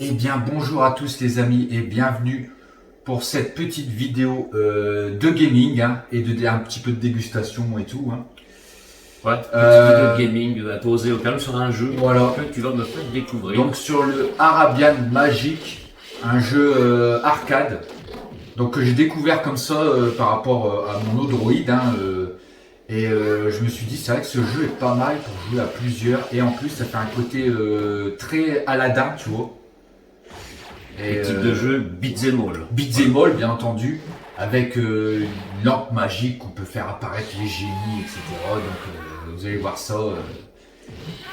Eh bien, bonjour à tous les amis et bienvenue pour cette petite vidéo de gaming et un petit peu de dégustation et tout. Ouais, petite vidéo de gaming posée au calme sur un jeu Voilà. que tu vas me faire découvrir. Donc sur le Arabian Magic, un jeu arcade, donc que j'ai découvert comme ça par rapport à mon Android. Je me suis dit c'est vrai que ce jeu est pas mal pour jouer à plusieurs et en plus ça fait un côté très Aladdin, tu vois. Et type de jeu beat'em all. Beat'em all, bien entendu, avec une lampe magique qu'on peut faire apparaître les génies, etc. Donc vous allez voir ça,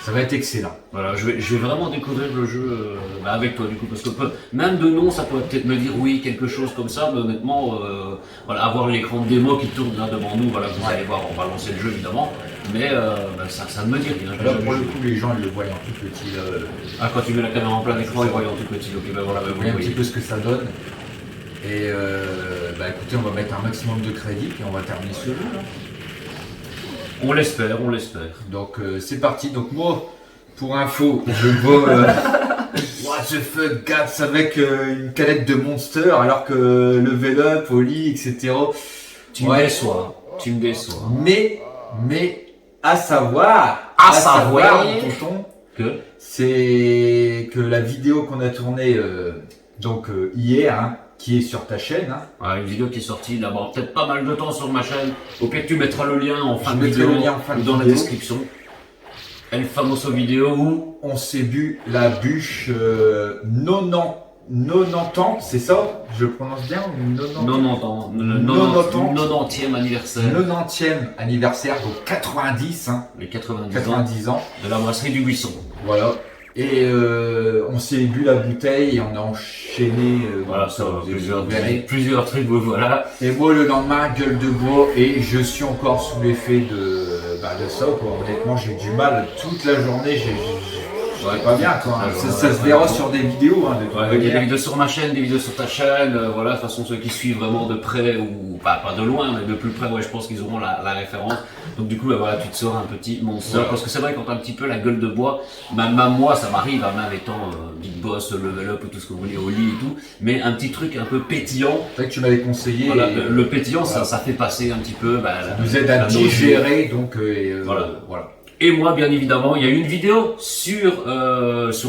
ça va être excellent. Voilà, je vais vraiment découvrir le jeu avec toi du coup, parce que même de nom ça pourrait peut-être me dire oui, quelque chose comme ça, mais honnêtement, voilà, avoir l'écran de démo qui tourne là devant nous, voilà, vous allez voir, on va lancer le jeu évidemment, mais ça ne me dit rien. Là pour le coup les gens ils le voient en tout petit. Ah, quand tu mets la caméra en plein écran, ils voient en tout petit, ok, ben voilà, vous voyez un petit peu ce que ça donne. Et écoutez, on va mettre un maximum de crédit et on va terminer ce jeu là. On l'espère, on l'espère. Donc c'est parti. Donc moi, pour info, je bois what the fuck Gats avec une canette de Monster alors que level up, au lit, etc. Tu me déçois, tu me déçois. Mais à savoir, tonton, Que c'est que la vidéo qu'on a tournée hier, qui est sur ta chaîne. Une vidéo qui est sortie là-bas, peut-être pas mal de temps sur ma chaîne. Au pire, tu mettras le lien en fin de vidéo ou dans la description. El famoso vidéo où on s'est bu la bûche 90, c'est ça? Je prononce bien? 90e anniversaire. 90e anniversaire, donc 90, les 90 ans de la brasserie du Buisson. Voilà. Et on s'est bu la bouteille et on a enchaîné voilà, ça, plusieurs trucs, voilà. Et moi le lendemain, gueule de bois, et je suis encore sous l'effet de ça, quoi. Honnêtement, j'ai eu du mal toute la journée, j'étais pas bien, quoi. Ça se verra sur des vidéos, des vidéos sur ma chaîne, des vidéos sur ta chaîne, voilà, de toute façon ceux qui suivent vraiment de près, ou pas de loin, mais de plus près, ouais, je pense qu'ils auront la référence. Donc du coup, voilà, tu te sors un petit Monster, parce que c'est vrai, quand t'as un petit peu la gueule de bois, même moi, ça m'arrive, même étant Big Boss, Level Up, ou tout ce que vous voulez, au lit et tout, mais un petit truc un peu pétillant. C'est vrai que tu m'avais conseillé. Voilà, le pétillant, voilà. ça fait passer un petit peu. Ça nous aide à digérer, donc voilà. Et moi, bien évidemment, il y a eu une vidéo sur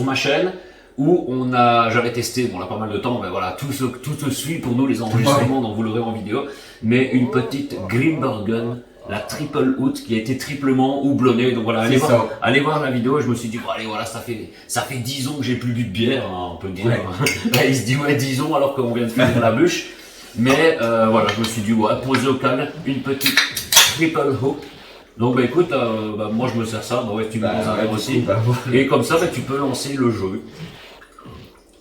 ma chaîne où j'avais testé, bon là pas mal de temps, mais voilà, tout se suit pour nous les enregistrements, donc vous l'aurez en vidéo, mais une petite Grimbergen, la triple out qui a été triplement houblonnée, donc voilà, allez voir la vidéo, et je me suis dit, bon, allez voilà, ça fait 10 ans que j'ai plus bu de bière, on peut dire, là il se dit ouais 10 ans alors qu'on vient de finir la bûche, mais voilà, je me suis dit, ouais, posé au calme, une petite triple out. Donc écoute, moi je me sers ça, ouais, tu me prends un verre aussi, et comme ça tu peux lancer le jeu.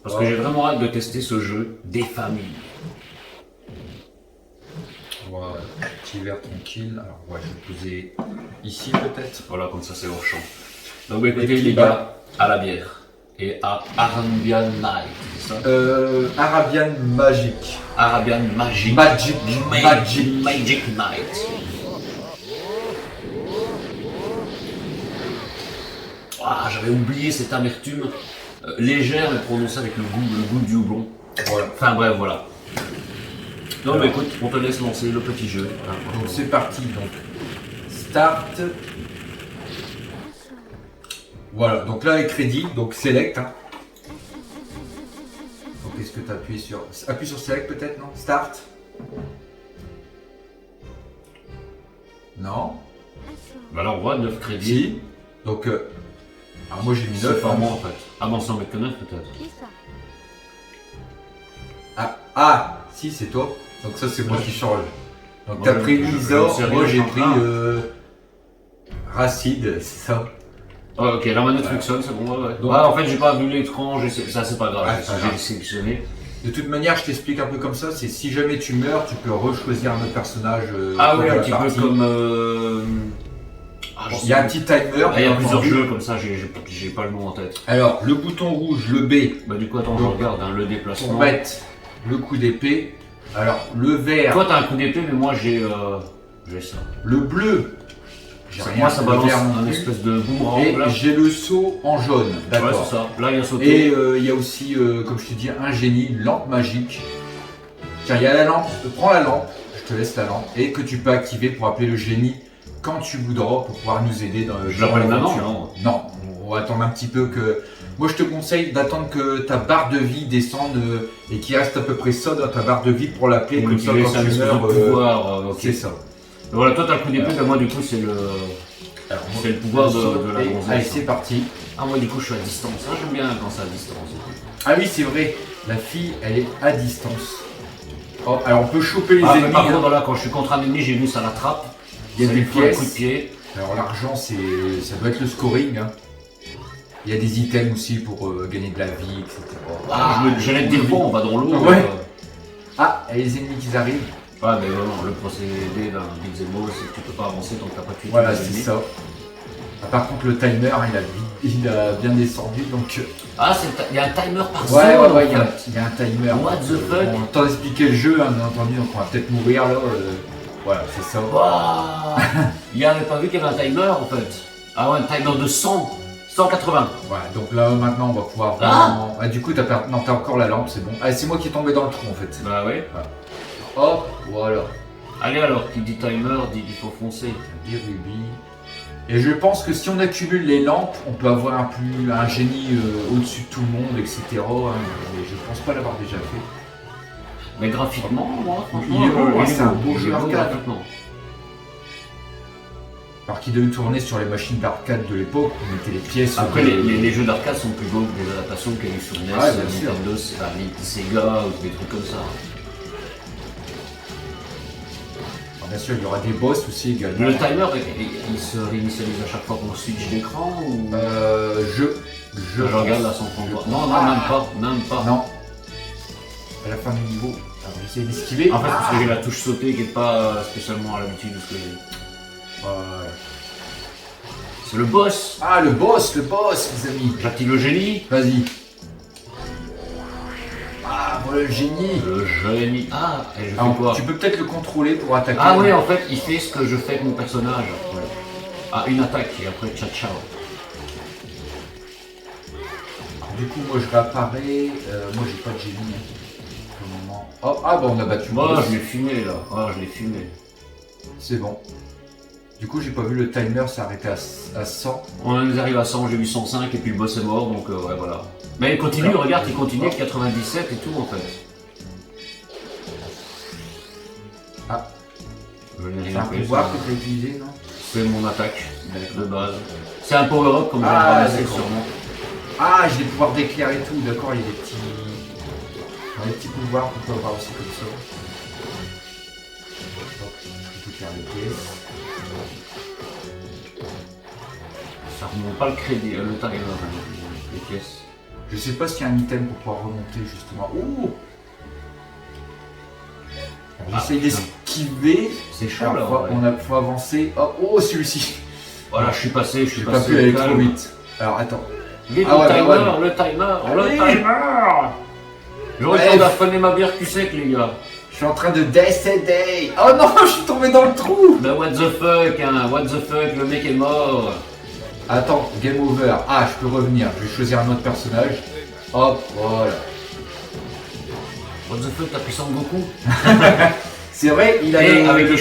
Parce que j'ai vraiment hâte de tester ce jeu des familles. Voilà, petit verre tranquille. Alors je vais poser ici peut-être. Voilà, comme ça c'est hors champ. Donc écoutez les gars, à la bière. Et à Arabian Night, c'est ça? Arabian Magic. Arabian Magic. Magic Night. Ah, j'avais oublié cette amertume légère mais prononcée avec le goût du houblon. Voilà. Enfin bref, voilà. Donc écoute, on te laisse lancer le petit jeu. Donc c'est parti, donc start. Voilà, donc là les crédits, donc select. Donc est-ce que tu appuies sur select peut-être, non? Start. Non. Bah là on voit 9 crédits. Si. Donc alors moi j'ai mis 9 par mois en fait. Ah bon, ça en met que 9 peut-être. Si c'est toi. Donc ça c'est moi qui change. Donc t'as pris Lizor, moi j'ai pris Racide, c'est ça. Ok, la manette fonctionne, c'est bon, ouais. Donc, en fait j'ai pas vu l'écran, ça c'est pas grave, j'ai sélectionné. De toute manière, je t'explique un peu comme ça, c'est si jamais tu meurs, tu peux rechoisir un autre personnage. Ah oui, un petit peu comme... il y a un petit timer. Il y a plusieurs jeux comme ça, j'ai pas le nom en tête. Alors, le bouton rouge, le B. Bah du coup, attends, je regarde, le déplacement. Pour mettre le coup d'épée. Alors, le vert. Toi, t'as un coup d'épée, mais moi, j'ai ça. Le bleu, J'ai Moi, ça de balance vert non un plus. espèce de boomerang. Et Là. j'ai le saut en jaune, Ouais, d'accord. c'est ça. Là, il y a sauté. Et il y a aussi, comme je te dis, un génie, une lampe magique. Tiens, il y a la lampe, prends la lampe, je te laisse la lampe, et que tu peux activer pour appeler le génie quand tu voudras pour pouvoir nous aider dans Je l'appelle maintenant, l'aventure. non? Non, on va attendre un petit peu que... Moi, je te conseille d'attendre que ta barre de vie descende et qu'il reste à peu près ça dans ta barre de vie pour l'appeler, comme ça, quand tu meurs, pouvoir. Ok. c'est ça. Voilà, toi, t'as le coup d'épée, ben moi, du coup, c'est le. Alors, C'est le pouvoir de la et- gonzesse. Allez, c'est parti. Ah, moi, du coup, je suis à distance. Ah, j'aime bien quand c'est à distance. Ah oui, c'est vrai, la fille, elle est à distance. Oh, alors, on peut choper les Ah, mais ennemis. par hein. contre, là, quand je suis contre un ennemi, j'ai vu, ça l'attrape. Il y a Ça des lui fout un pièces. coup de pied. Alors l'argent, ça doit être le scoring. Hein. Il y a des items aussi pour gagner de la vie, etc. Ah, j'allais te dire, bon, on va dans l'eau. Ouais. Ah, et les ennemis qui arrivent. Ouais, mais vraiment, le procédé d'un beat'em all, c'est que tu peux pas avancer tant que t'as pas tué Voilà, tous les c'est ennemis. ça. Ah, par contre, le timer, il a bien descendu, donc... Ah, il y a un timer par Ouais, zone, ouais, en fait. il y a un timer. What the fuck? On t'en expliquer le jeu, hein, bien entendu, donc on va peut-être mourir, là. Voilà, c'est ça. Waouh. Il avait pas vu qu'il y avait un timer, en fait. Ah ouais, un timer de 100. 180. Voilà, donc là, maintenant, on va pouvoir vraiment... Ah, du coup, non, t'as encore la lampe, c'est bon. Ah, c'est moi qui est tombé dans le trou, en fait. Bah oui. Hop, voilà. Allez alors, qui dit timer, dit qu'il faut foncer. Des rubis. Et je pense que si on accumule les lampes, on peut avoir un génie au-dessus de tout le monde, etc. hein, mais je pense pas l'avoir déjà fait. Mais graphiquement, moi, franchement, Il est beau, il c'est un beau il est jeu beau arcade. graphiquement. Alors qu'il devait tourner sur les machines d'arcade de l'époque, on mettait les pièces. Après, les jeux d'arcade sont plus beaux que des adaptations qu'il y a eu sur NES, Ouais, bien sûr. Nintendo, Sega ou des trucs comme ça. Alors, bien sûr, il y aura des boss aussi également. Le timer, il se réinitialise à chaque fois qu'on switch d'écran ou... Je regarde là sans prendre. Non, non, même pas. Non. À la fin du niveau. Alors, j'essaie d'esquiver. En fait, parce que j'ai la touche sautée qui n'est pas spécialement à l'habitude de ce que j'ai. Voilà. C'est le boss. Ah, le boss, les amis. J'active le génie. Vas-y. Ah, voilà le génie. Le génie. Ah, et je fais Alors, quoi? tu peux peut-être le contrôler pour attaquer. Ah oui, en fait, il fait ce que je fais avec mon personnage. Ouais. Ah, une attaque et après ciao ciao. Du coup, moi je réapparais. Moi j'ai pas de génie hein, pour le moment. Oh, ah bah on a battu. Moi, le boss. je l'ai fumé là. Ah, je l'ai fumé. C'est bon. Du coup, j'ai pas vu le timer s'arrêter à 100. On arrive à 100, j'ai eu 105 et puis le boss est mort donc ouais, voilà. Mais il continue, regarde, il continue avec 97 et tout en fait. Ah, Je n'ai c'est rien un fait. pouvoir que tu as utilisé, non? C'est mon attaque de base. C'est un power-up comme j'ai Ah, ramassé d'accord. sûrement. Ah, j'ai des pouvoirs d'éclair et tout. D'accord, il y a des petits pouvoirs qu'on peut avoir aussi comme ça. Hop, je peux faire les pièces. Ça remonte pas le crédit, le timer, les pièces. Je sais pas s'il y a un item pour pouvoir remonter justement. Ouh! Alors, j'essaye d'esquiver. C'est chaud là. Alors, Ouais. faut avancer. Oh, celui-ci! Voilà, je suis passé, J'ai pas pu aller trop vite. Alors attends. Vite, Ah ouais, le bah timer, ouais. le timer, Allez. le timer. J'aurais Ouais. le temps d'affaner ma bière cul sec, les gars. Je suis en train de décéder. Oh non, je suis tombé dans le trou. Mais what the fuck, hein, what the fuck, le mec est mort. Attends, game over. Ah, je peux revenir. Je vais choisir un autre personnage. Hop, voilà. What the fuck, t'as pris Son Goku? C'est vrai, il a Et le- avec le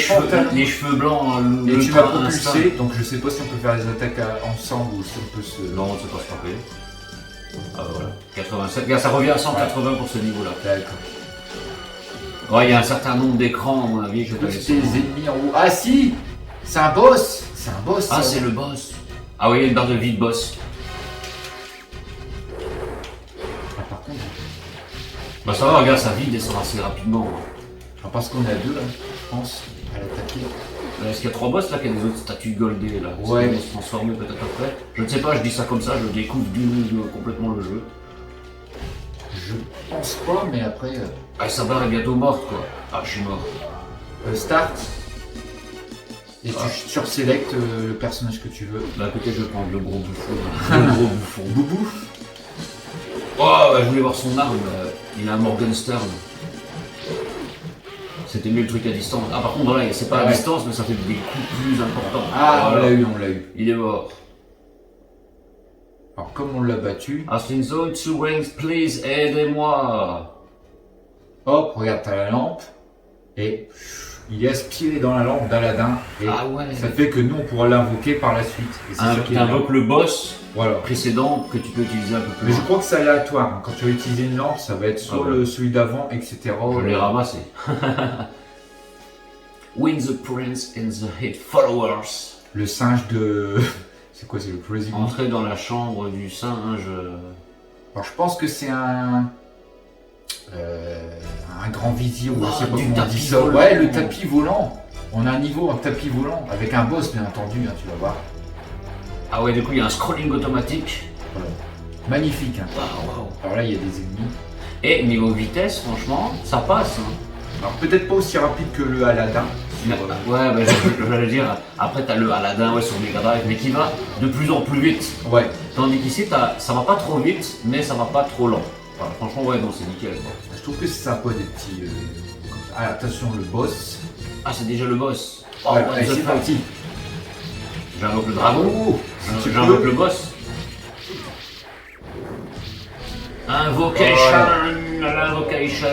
les cheveux blancs, Et le tu m'as train propulsé, instinct. donc je sais pas si on peut faire les attaques ensemble ou si on peut se. Non, c'est pas frappé. Ah bah voilà, 87. Regarde, ça revient à 180 pour ce niveau-là. D'accord. Ouais, il y a un certain nombre d'écrans, à mon avis, que je vais Tous laisser. tes ennemis en haut. Ah si, c'est un boss. C'est un boss. Ah, ça. c'est le boss. Ah oui, il y a une barre de vie de boss. Ah, par contre, Bah ça va, regarde, sa vie descend assez rapidement. parce qu'on est à deux là, je pense, à l'attaquer. Est-ce qu'il y a 3 boss là, qu'il y a des autres statues goldées là? Ouais. Ils vont se transformer peut-être après. Je ne sais pas, je dis ça comme ça, je découvre complètement le jeu. Je pense pas, mais après. Ah, sa barre est bientôt morte quoi. Ah, je suis mort. Start. Et tu sursélectes le personnage que tu veux. D'un côté, je vais prendre le gros bouffon. Le gros bouffon. Boubou. Oh, bah, je voulais voir son arme. Il a un Morgenstern. C'était mieux le truc à distance. Ah par contre là, c'est pas à Ouais. distance, mais ça fait des coups plus importants. Ah, Voilà. on l'a eu. Il est mort. Alors, comme on l'a battu, Aslinzo, 2 rings, please, aidez-moi. hop, regarde, t'as la lampe. Et il est aspiré dans la lampe d'Aladin. Et Ah ouais. ça fait que nous, on pourra l'invoquer par la suite. Et c'est ça qui est bien. T'invoques le boss Voilà. précédent que tu peux utiliser un peu plus Mais je loin. crois que c'est aléatoire. Hein. Quand tu vas utiliser une lampe, ça va être soit Ah ouais. celui d'avant, etc. Je l'ai ramassé. Win the prince and the hit followers. Le singe de. C'est quoi, c'est le président? Entrer dans la chambre du singe. Alors, je pense que c'est un grand vizir, ou Ah, je sais pas du comment on tapis dit ça. volant. Ouais, le tapis volant. On a un niveau en tapis volant, avec un boss, bien entendu, hein, tu vas voir. Ah ouais, du coup, il y a un scrolling automatique. Voilà. Magnifique. Hein. Waouh, waouh. Alors là, il y a des ennemis. Et niveau vitesse, franchement, ça passe. Hein. Alors, peut-être pas aussi rapide que le Aladdin. Mais, ouais, bah, j'allais dire, après t'as le Aladdin ouais, sur Mega Drive, mais qui va de plus en plus vite. Ouais. Tandis qu'ici, ça va pas trop vite, mais ça va pas trop lent. Voilà, franchement, ouais, non, c'est nickel. Quoi. Je trouve que c'est sympa des petits. Comme ça. Ah, attention, le boss. Ah, c'est déjà le boss. Oh, Ouais, what allez, the c'est fuck. parti. J'invoque le dragon. Bravo. Si tu J'invoque peux. le boss. Invocation, l'invocation.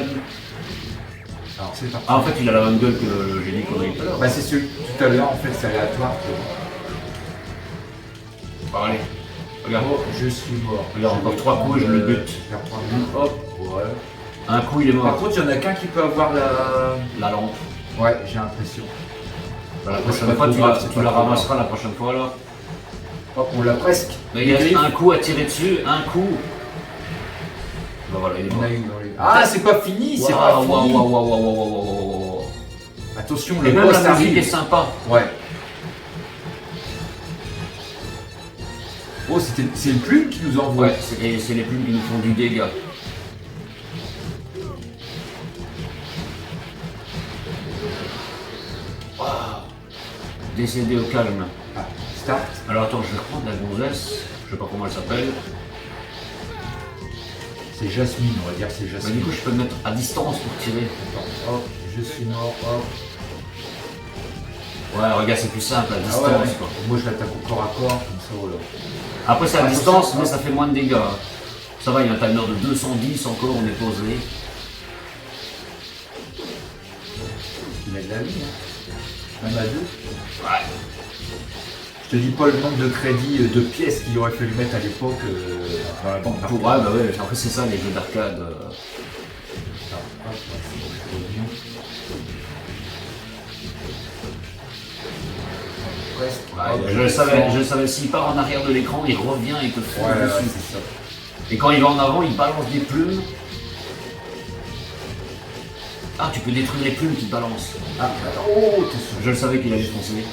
Alors, c'est parti. Ah, en fait, il a la même gueule que le génie qu'on a eu tout à l'heure. Bah, c'est celui tout à l'heure, en fait, c'est aléatoire. Bon, allez, regarde. Oh, je suis mort. Regarde, encore 3 coups et je le bute. Faire 3 coups, hop, ouais. Un coup, il est Par mort. contre, il y en a qu'un qui peut avoir la. La lampe. Ouais, j'ai l'impression. La Ouais, prochaine c'est fois, pas tu trop la, grave, c'est tu pas la trop grave. ramasseras la prochaine fois alors. Hop, on l'a presque. Mais il reste un coup à tirer dessus, un coup. Bah voilà, il est On mort. a eu dans les. Ah, c'est pas fini, c'est pas Waouh, waouh, fini. waouh, waouh, waouh, waouh, waouh, waouh. Attention, Et le même boss la musique est arrive. sympa. Ouais. Oh, c'est le plume qui nous envoie. Ouais, c'est les plumes qui nous font du dégât. Waouh. Décédé au calme. Ah, start. Alors attends, je vais reprendre la gonzesse. Je sais pas comment elle s'appelle. C'est Jasmine, on va dire que c'est Bah, Jasmine. du coup, je peux me mettre à distance pour tirer. Attends, hop, je suis mort, hop. Ouais, regarde, c'est plus simple à Ah distance. ouais, ouais. Quoi. Moi je l'attaque au corps à corps, comme ça, voilà. Après, c'est à Ah, distance, attention, mais hein. ça fait moins de dégâts. Hein. Ça va, il y a un timer de 210 encore, on est posé. Il a de la vie, hein. Même à deux. Ouais. Je te dis pas le nombre de crédits, de pièces qu'il aurait fallu mettre à l'époque dans la banque Ouais, bah ouais, après, c'est ça, les jeux d'arcade. Ouais, je le savais, s'il part en arrière de l'écran, il revient et te fout Ouais, dessus. c'est ça. Et quand il va en avant, il balance des plumes. Ah, tu peux détruire les plumes qu'il balance. Ah, attends, oh, attention. Je le savais qu'il allait foncer.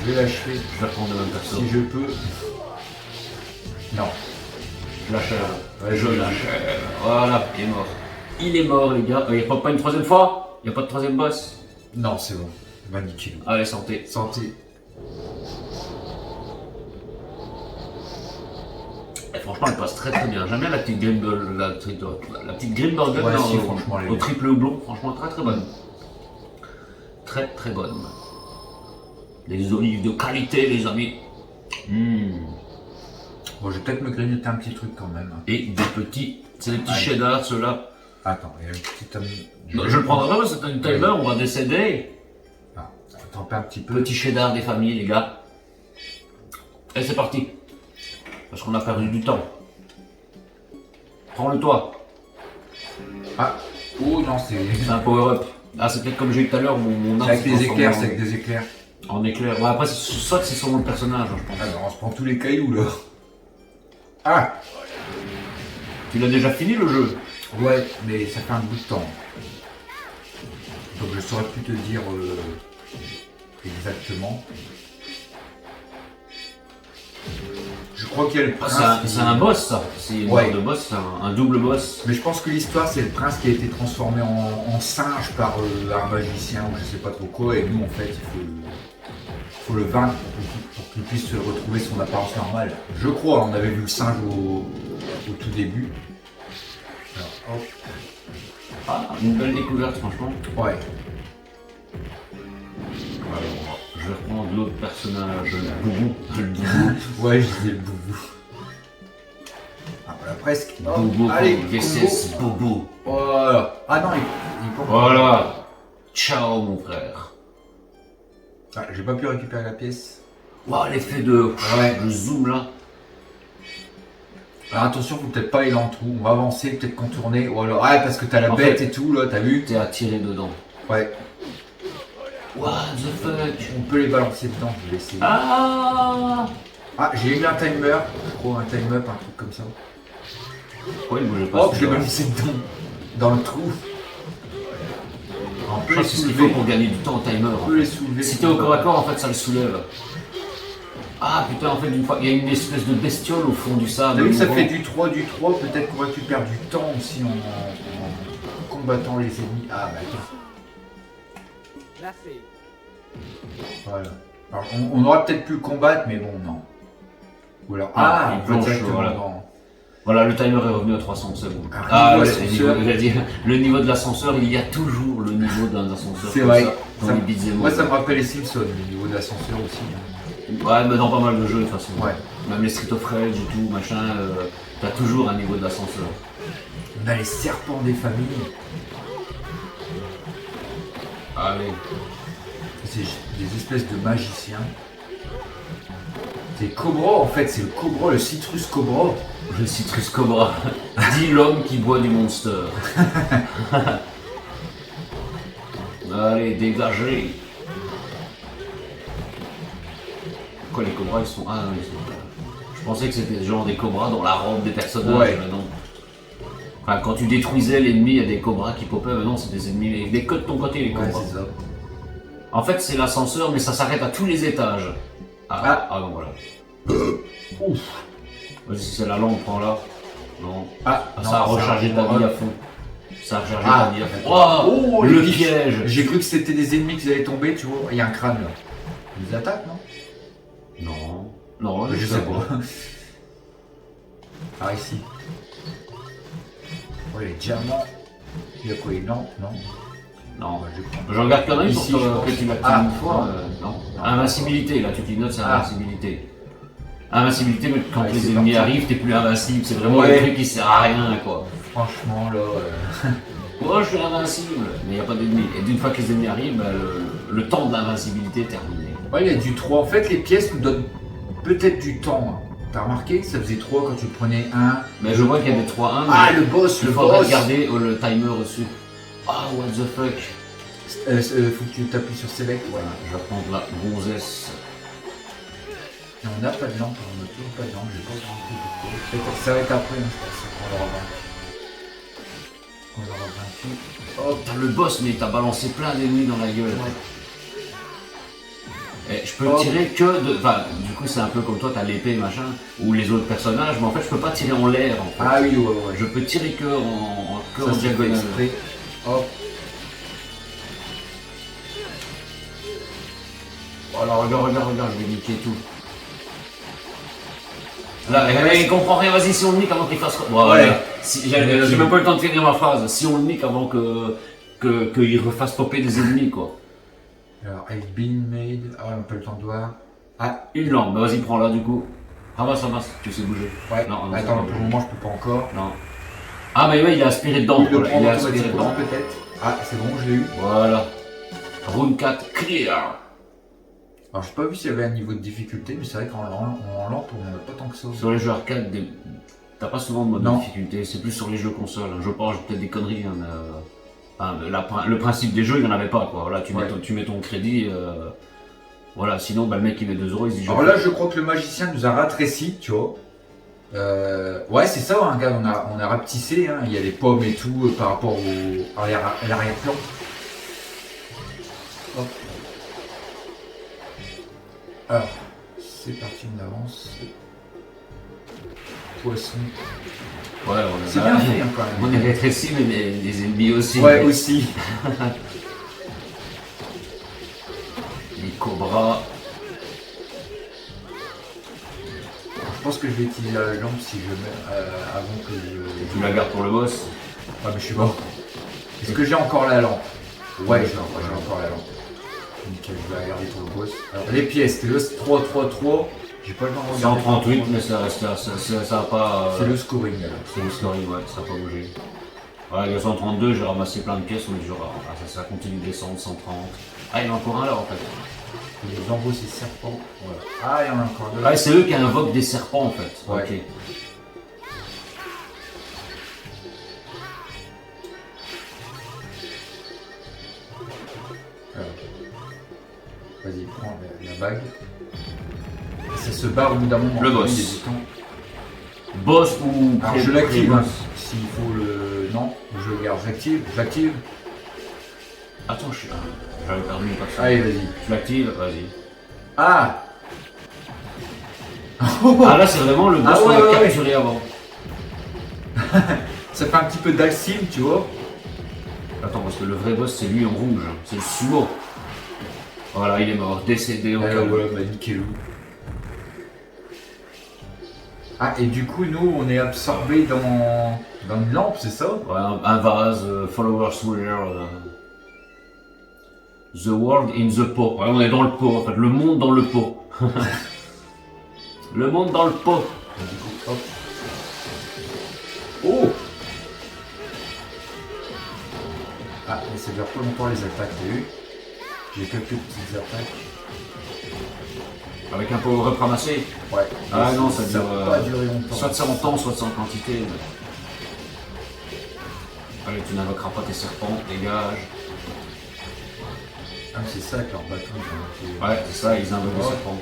Je vais l'achever Je vais reprendre le même perso. si je peux. Non. Je l'achève. Ouais, Je l'achève. Voilà, il est mort. Il est mort, les gars. Il n'y a pas une troisième fois? Il n'y a pas de troisième boss? Non, c'est bon. Va niquer. Allez, santé. Santé. Et franchement, elle passe très très bien. J'aime bien la petite Grimble, la petite Grimble Ouais, si, franchement, elle est au bien. triple houblon. Franchement, très très bonne. Très très bonne. Des olives de qualité, les amis. Bon, je vais peut-être me grignoter un petit truc quand même. Hein. Et des petits, c'est des petits Allez. cheddar, ceux-là. Attends, il y a un petit ami. Je le prendrai pas, c'est un timer, on va décéder. Ah, faut tremper un petit peu. Petit cheddar des familles, les gars. Et c'est parti. Parce qu'on a perdu du temps. Prends-le toi. Ah, oh non, c'est. C'est un power-up. Ah, c'est peut-être comme j'ai eu tout à l'heure, mon C'est arme avec s'est des éclairs, c'est transformée avec des éclairs. en éclair. Ouais, après, soit c'est selon le personnage, hein, je pense. Alors, on se prend tous les cailloux là. Ah, Tu l'as déjà fini le jeu? ouais, mais ça fait un bout de temps. Donc je saurais plus te dire exactement. Je crois qu'il y a le Ah, prince. c'est un boss, ça. C'est une Ouais. sorte de boss, c'est un double boss. Mais je pense que l'histoire, c'est le prince qui a été transformé en singe par un magicien ou je sais pas trop quoi. Et nous, en fait, il faut le vaincre pour qu'il puisse retrouver son apparence normale. Je crois, on avait vu le singe au tout début. Alors, hop. Ah, une belle découverte, franchement. Ouais. Alors, je vais reprendre l'autre personnage, le boubou. Le boubou. Ouais, je disais le boubou. Ah, voilà, presque. Oh, Boubou allez, VCS boubou. Voilà. Ah non, il Voilà. Ciao, mon frère. Ah, j'ai pas pu récupérer la pièce. Waouh, l'effet de... Ouais. Le zoom, là. Alors attention, faut peut-être pas aller dans le trou. On va avancer, peut-être contourner. Ou alors, ouais, parce que t'as la bête et tout, là, t'as vu? T'es attiré dedans. Ouais. What the fuck? On peut les balancer dedans, je vais essayer. Ah, Ah, j'ai eu un timer, je crois, un time up, un truc comme ça. pourquoi il bougeait pas? Hop, je l'ai balancé dedans, dans le trou. On Je peut crois les que c'est ce qu'il faut soulever. pour gagner du temps au timer. On peut les soulever. Si t'es au corps à corps, en fait, ça le soulève. Ah putain, en fait, une fois, il y a une espèce de bestiole au fond du sable. T'as vu que ça mouvant. fait du 3, peut-être qu'on récupère du temps aussi en combattant les ennemis. Ah bah attends. Merci. Voilà. Alors, on aurait peut-être pu le combattre, mais bon, non. Ou alors, Ah, il on peut plonge, directement voilà. dans... Voilà, le timer est revenu à 300 secondes. Ah, ouais, l'ascenseur. le niveau de l'ascenseur, il y a toujours le niveau d'un ascenseur. C'est comme vrai. ça, dans Ça- les beats Moi, ça me rappelle les Simpsons, le niveau de l'ascenseur aussi. Hein. Ouais, mais dans pas mal de jeux de toute façon. Ouais. Même les Street of Rage et tout, machin, t'as toujours un niveau d'ascenseur. On a les serpents des familles. Allez. C'est des espèces de magiciens. C'est Cobra, en fait, c'est le Cobra, le Citrus Cobra. Le Citrus Cobra. Dis l'homme qui boit du Monster. Allez, dégagez. Quoi, les cobras, ils sont... Ah non, ils sont... Je pensais que c'était genre des cobras dans la robe des personnages, Ouais. mais non. Enfin, quand tu détruisais l'ennemi, il y a des cobras qui popaient, mais non, c'est des ennemis... Des queues de ton côté, les Ouais, cobras. c'est ça. En fait, c'est l'ascenseur, mais ça s'arrête à tous les étages. Ah bon, voilà. Ouf. Vas-y, si c'est la lampe, prends-la. Non. Ah, Ça a rechargé ta vie à fond. Ça a rechargé ta vie à fond. Oh, le les piège. J'ai cru que c'était des ennemis qui allaient tomber, tu vois. Il y a un crâne là. Ils attaquent, non? Non. Non, Je sais pas. Ah, ici. Oh, les diamants. Il y a quoi? Une lampe? Non. Non. Bah, je vais prendre. Je regarde qu'il y en a une Ici, pour je que pense. tu l'actives Ah, une fois. Non. Invincibilité, là, tu clignotes, c'est invincibilité. Invincibilité, mais quand Ouais, les c'est ennemis parti. arrivent, t'es plus invincible. C'est vraiment Ouais. un truc qui sert à rien, quoi. Franchement, là. Moi, je suis invincible, mais il n'y a pas d'ennemis. Et d'une fois que les ennemis arrivent, bah, le temps de l'invincibilité est terminé. Ouais, il y a du 3. En fait, les pièces nous donnent peut-être du temps. Hein. T'as remarqué que ça faisait 3 quand tu prenais 1. Mais je vois qu'il y a des 3-1. Ah, mais le boss, il le faudrait boss. regarder le timer dessus. Ah, what the fuck. Faut que tu t'appuies sur Select. Ouais. Voilà, je vais prendre la gonzesse. Et on n'a pas de lampe, on n'a toujours pas de lampe, j'ai pas compris pourquoi. Peut-être ça va être après, hein, je pense, qu'on l'aura vaincu. On l'aura vaincu. Oh, t'as le boss, mais il t'a balancé plein d'ennemis dans la gueule. Et je peux Oh. tirer que de. Enfin, du coup, c'est un peu comme toi, t'as l'épée, machin, ou les autres personnages, mais en fait, je peux pas tirer en l'air. En fait. Ah oui, ouais. Je peux tirer que en Ça, c'est fait diagonale. exprès. Hop. Oh là, regarde, je vais niquer tout. Là, il comprend rien, vas-y, si on le nique avant qu'il fasse quoi. Bon, Ouais. voilà. Si, j'ai même pas le temps de finir ma phrase. Si on le nique avant qu'il refasse popper des ennemis, quoi. Alors, I've been made. Ah ouais, on peut le temps de voir. Ah, Une lampe, bah vas-y, prends-la du coup. Ramasse, tu sais bouger. ouais. Non, Attends, ça va pour le moment, je peux pas encore. Non. Ah, mais ouais, il est aspiré dedans. Il le Voilà, prend il est aspiré automatiquement, dedans. peut-être. Ah, c'est bon, je l'ai eu. Voilà. Round 4, clear. Alors, j'ai pas vu s'il y avait un niveau de difficulté, mais c'est vrai qu'en lampe, on n'a pas tant que ça. Sur les jeux arcade, t'as pas souvent de mode de Non. difficulté, c'est plus sur les jeux consoles. Je pense peut-être des conneries. Hein, le principe des jeux, il n'y en avait pas. Quoi. Voilà, tu mets ton crédit. Voilà, sinon le mec il met 2 euros, il se dit. Alors là, je crois que le magicien nous a ratréci, tu vois. Ouais, c'est ça, hein, gars, on a rapetissé, hein. Il y a les pommes et tout par rapport à l'arrière-plan. Hop. Alors, c'est parti, on avance. Poisson. Ouais, C'est bien fait, hein, quand On même. est rétréci, mais les ennemis aussi. Ouais, aussi. Les cobras. Je pense que je vais utiliser la lampe si je mets avant que je. Tu la gardes pour le boss. Ah, mais je suis mort. Est-ce que j'ai encore la lampe? Ouais, j'ai encore la lampe. Nickel, je vais regarder ton boss. Alors, les pièces, c'est le 333. J'ai pas le temps de regarder. 138, mais ça reste là, ça va pas. C'est le scoring là. C'est le scoring, ouais, ça n'a pas bougé. Ouais, le 132, j'ai ramassé plein de pièces, on est toujours là. Ah, ça continue de descendre, 130. Ah, il y en a encore un là en fait. Les embaux, c'est serpents. Voilà. Ah, il y en a encore deux. Ah, c'est eux qui invoquent des serpents en fait. Ouais. Ok. Alors. Vas-y, prends la bague. Ça se barre au bout d'un moment. Le boss. Il y a du temps. Boss ou Alors je l'active. pré-boss. S'il faut le. Non, je le garde. J'active. Attends, j'avais perdu une personne. Allez, vas-y. Je l'active, vas-y. Ah Ah là, c'est vraiment le boss Ah qu'on ouais, a ouais, capturé avant. Ça fait un petit peu d'Alcime, tu vois. Attends, parce que le vrai boss, c'est lui en rouge. C'est le sumo. Voilà, il est mort, décédé au calme. Voilà, bah nickel. Ah, et du coup, nous, on est absorbé dans une lampe, c'est ça? Ouais, un vase, Followers Wear. The World in the Pot. Ouais, on est dans le pot, en fait. Le monde dans le pot. Le monde dans le pot. Du coup, hop. Oh! Ah, mais ça dure pas longtemps les attaques, t'as vu? J'ai quelques petites attaques. Avec un power up ramassé. Ouais. Ah non, ça dure. va pas durer longtemps. Soit ça en temps, soit ça en quantité. Mais... Allez, tu n'invoqueras pas tes serpents, dégage. Ah, c'est ça avec leur bâton. Ouais, c'est ça, ils invoquent les Ouais. serpents.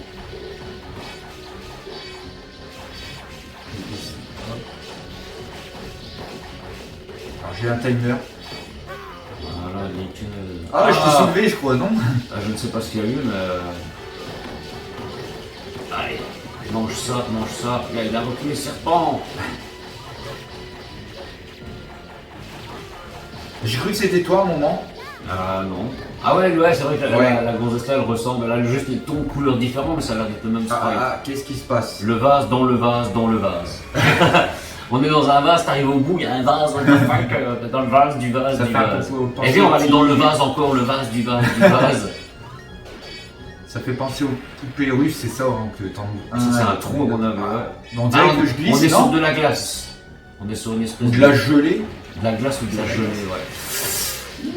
Alors j'ai un timer. Voilà, nickel. Ah, je t'ai soulevé, je crois, non? Ah, je ne sais pas ce qu'il y a eu, mais. Allez, mange ça, mange ça. Là, il a invoqué les serpents. J'ai cru que c'était toi à un moment. Ah non. Ah ouais, c'est vrai que Ouais. la gonzesse là, elle ressemble. Elle a juste des tons de couleurs différents, mais ça a l'air d'être le même sprite. Qu'est-ce qui se passe? Le vase dans le vase dans le vase. On est dans un vase, t'arrives au bout, il y a un vase, what the fuck, dans le vase du vase Ça du fait un vase. peu penser Et puis on va au aller dans le petit- vase encore, le vase du vase du vase. Ça fait penser aux poupées russes, c'est ça, hein, que t'en Ça, c'est un trou à mon avis, ouais. On dirait Ah, que je glisse, on est sur non? de la glace. On est sur une espèce Ou de la gelée. de la glace ou de la gelée, ouais.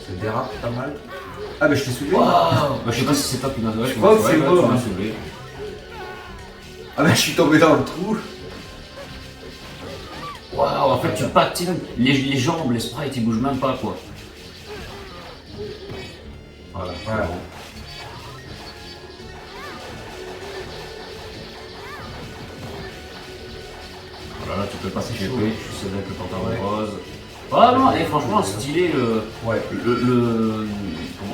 Ça dérape pas mal. Ah bah je t'ai soulevé. Waouh bah, je sais pas si c'est toi qui m'as Je crois que c'est moi, tu hein. m'as soulevé. Ah bah je suis tombé dans le trou. Waouh, en fait tu patines, les jambes, les sprites ils bougent même pas quoi. Voilà. Voilà. Bon. Voilà, là tu peux passer chez chaud. lui, je suis avec le pantalon Ouais. rose. Ah non, et franchement stylé Ouais.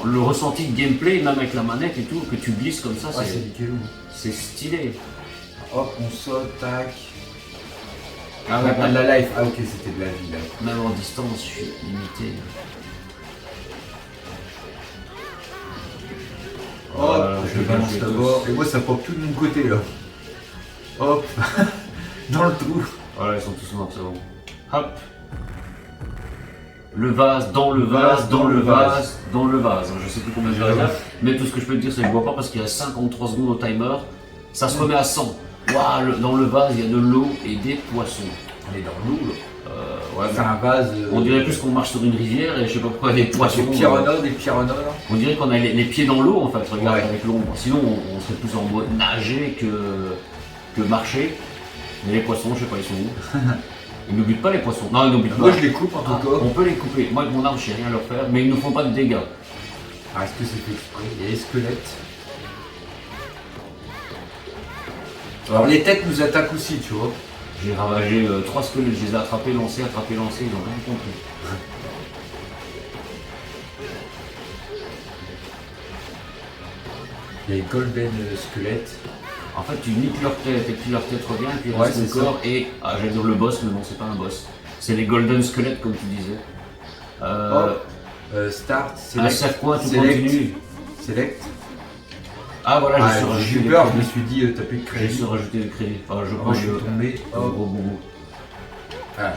le ressenti de gameplay, même avec la manette et tout, que tu glisses comme ça, Ah c'est nickel. c'est stylé. Hop, on saute, tac. Ah On ouais, a pas de la life. Ah ok, c'était de la vie là. même en distance, je suis limité. Hop, je le les balance fais d'abord. tous. Et moi ça pop tout de mon côté là. Hop. Dans le trou. Voilà, ils sont tous morts, c'est bon. Hop. Le vase, dans le vase, dans le vase, dans le vase. Je sais plus combien de vase, mais tout ce que je peux te dire, c'est que je vois pas parce qu'il y a 53 secondes au timer. Ça se remet à 100. Waouh, dans le vase, il y a de l'eau et des poissons. On est dans l'eau là. Ouais, C'est un vase. on dirait plus qu'on marche sur une rivière et je sais pas pourquoi des poissons. Des piranhas, des piranhas. On dirait qu'on a les pieds dans l'eau en fait, regarde Ouais. avec l'ombre. Sinon on serait plus en mode nager que marcher. Mais les poissons, je sais pas, ils sont où. Ils ne butent pas les poissons. Non, ils ne butent pas. Moi je les coupe en Ah, tout cas. on peut les couper. Moi avec mon arme, je sais rien leur faire, mais ils ne font pas de dégâts. Ah, est-ce que c'est fait exprès? Il y a les squelettes. Alors les têtes nous attaquent aussi, tu vois. J'ai ravagé 3 squelettes, je les ai attrapés, lancés, ils n'ont rien compris. Il y a les golden squelettes. En fait, tu niques leur tête et puis leur tête revient, et puis il Ouais, reste c'est le corps et. Ah, j'allais dire le boss, mais non, c'est pas un boss. C'est les golden squelettes, comme tu disais. Hop. Start, Un select. cerf-coin, tu select. continues. Select. Ah voilà, Ah, j'ai su j'ai rajouter eu des peur, je me crédits. suis dit, t'as plus de J'ai crédit. su rajouter des crédits. Enfin, je Moi prends je suis le tombé. gros Hop. boubou. Ah.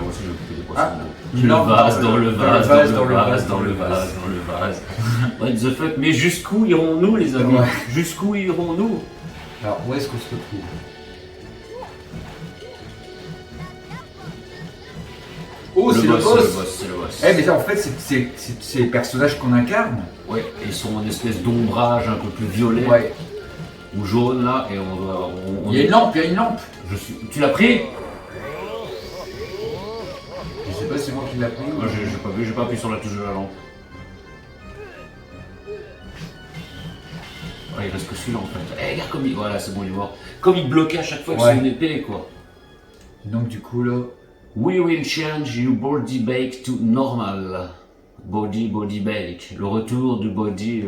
moi aussi, je vais couper des poissons. Ah, Le une lampe vase, dans le vase, dans le vase, dans dans le le vase. vase, dans le vase. What the fuck? Mais jusqu'où irons-nous, les amis? Ouais. Jusqu'où irons-nous? Alors, où est-ce qu'on se retrouve? Oh, c'est le boss! C'est le boss, c'est le boss. Eh, mais ça, en fait, c'est les personnages qu'on incarne. Ouais, ils sont en espèce d'ombrage un peu plus violet Ouais. ou jaune là, et on doit. Il y a une lampe, il y a une lampe. Tu l'as pris? Je sais pas si c'est moi qui l'ai pris. Moi j'ai pas vu, j'ai pas appuyé sur la touche de la lampe. Ouais, il reste que celui-là en fait. Eh, regarde comme il. Voilà, c'est bon, il est mort. Comme il bloquait à chaque fois avec Ouais. son épée quoi. Donc, du coup, là. We will change your body bake to normal. Body bake. Le retour du body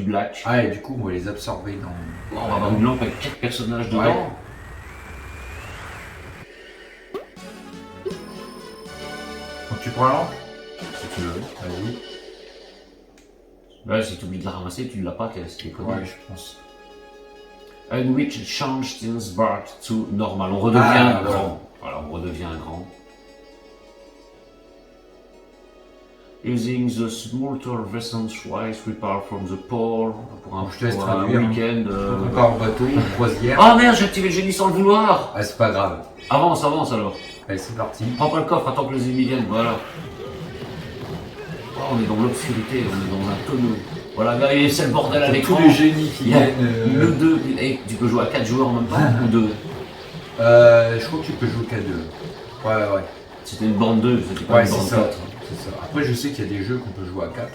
black. Ah, et du coup, on va les absorber dans. On va avoir une lampe avec 4 personnages dedans. Ouais. Donc, tu prends la lampe? Si tu veux. Vas-y. Là, si tu oublies de la ramasser, tu ne l'as pas, c'est connu. Ouais, je pense. And which change things back to normal. On redevient Ah, grand. Voilà, on redevient grand. Using the smarter vessels wise prepare from the port pour un, Je te laisse pour un traduire, hein. week-end. On part en bateau, en croisière. Oh merde, j'ai activé le génie sans le vouloir. Ah, c'est pas grave. Avance alors. Allez, c'est parti. Prends pas le coffre, attends que les ennemis viennent, voilà. Oh, on est dans l'obscurité, on est dans un tonneau. Voilà, regardez, c'est le bordel à Pour l'écran. tous les génies qui Il y a viennent. le 2, et tu peux jouer à 4 joueurs en même temps ou 2. Je crois que tu peux jouer qu'à deux. Ouais. C'était une bande 2, c'était pas Ouais, une c'est bande ça. 4. C'est ça. Après, je sais qu'il y a des jeux qu'on peut jouer à 4.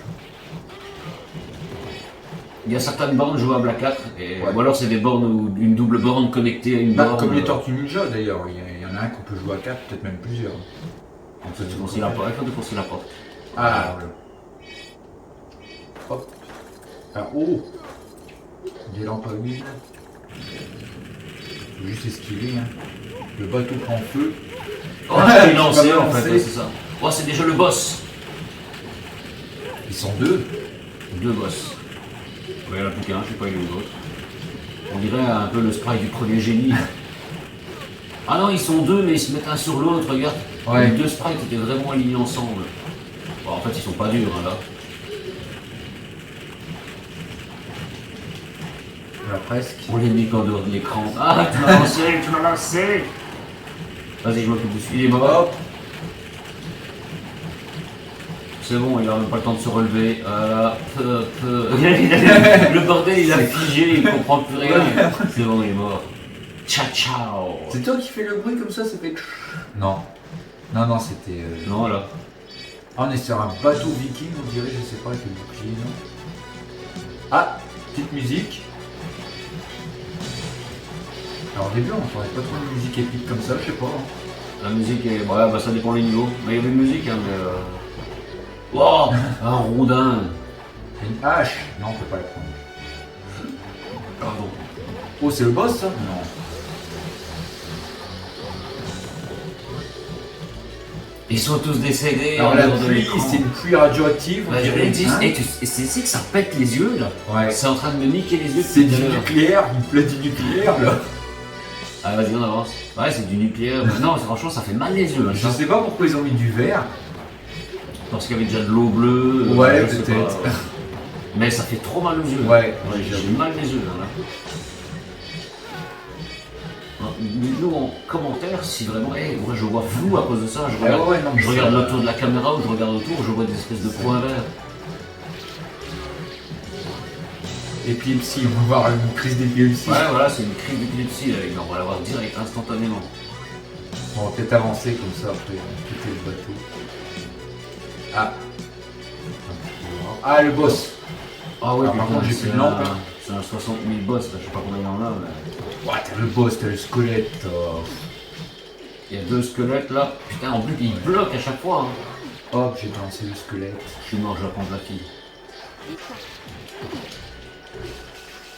Il y a certaines bornes jouables à 4, et, Ouais. ou alors c'est des bornes ou une double borne connectée à une borne. Comme les Tortues Ninja d'ailleurs. Il y en a un qu'on peut jouer à 4, peut-être même plusieurs. En fait, tu conseilles la porte, il faut défoncer la porte. Ah, hop. Ah, oh! Des lampes à huile. Faut juste esquiver, hein. Le bateau prend feu. Oh, il est Tu lancé vas en fait, lancer. ouais, c'est ça. Oh, c'est déjà le boss. Ils sont deux. 2 boss. Ouais, il y en a plus qu'un, je sais pas, il est où l'autre. On dirait un peu le sprite du premier génie. Ah non, ils sont 2, mais ils se mettent un sur l'autre, regarde. Ouais. Les 2 sprites étaient vraiment alignés ensemble. Bon, en fait, ils sont pas durs, hein, là. Voilà, presque. On les met en dehors de l'écran. Ah, tu m'as lancé, tu m'as lancé. Vas-y, je m'occupe dessus. Il est mort. Hop! C'est bon, il a même pas le temps de se relever. Le bordel, il a figé, il comprend plus rien. C'est bon, il est mort. Ciao, ciao. C'est toi qui fais le bruit comme ça fait. Non. Non, c'était. Non, là. Ah, on est sur un bateau viking, on dirait, je sais pas, avec le bouclier, non? Ah, petite musique. Alors au début, on entendait pas trop de musique épique comme ça, je sais pas. Hein. La musique est. Ouais, bah ça dépend des niveaux. Mais il y avait une musique, hein, mais. Wow, un rondin. Il y a une hache. Non, on peut pas la prendre. Pardon. Oh, c'est le boss, ça? Non. Ils sont tous décédés. Alors en la dehors de pluie, l'écran. c'est une pluie radioactive. Bah, je l'ai dit, Hein? et c'est que ça pète les yeux là. Ouais. C'est en train de me niquer les yeux. C'est depuis du tout à l'heure. nucléaire, une plaie du nucléaire, là. Ah, vas-y, on avance. Ouais, c'est du nucléaire. Non, franchement, ça fait mal les yeux. Hein, Je sais pas pourquoi ils ont mis du verre. Parce qu'il y avait déjà de l'eau bleue. Ouais, je sais peut-être. pas. Mais ça fait trop mal aux yeux. Ouais, J'ai j'avoue. mal les yeux là. Dites-nous en commentaire si vraiment, moi je vois flou à cause de ça. Je regarde, ouais, non, mais je regarde ça- l'autour de la caméra ou je regarde autour, je vois des espèces de points verts. Épilepsie, on va voir une crise d'épilepsie. Ouais, voilà, c'est une crise d'épilepsie là, les gars. On va l'avoir direct, instantanément. On va peut-être avancer comme ça après, quitter le bateau. Ah. Ah, le boss. Ah ouais, Alors, par putain, contre, j'ai c'est plus de lampe, hein. C'est un 60 000 boss, là, je sais pas combien il y en a. Mais... Ouais, t'as le boss, t'as le squelette. Il y a 2 squelettes là. Putain, en plus, ils bloquent à chaque fois. Hein. Hop, j'ai lancé le squelette. Je suis mort, je vais prendre la fille.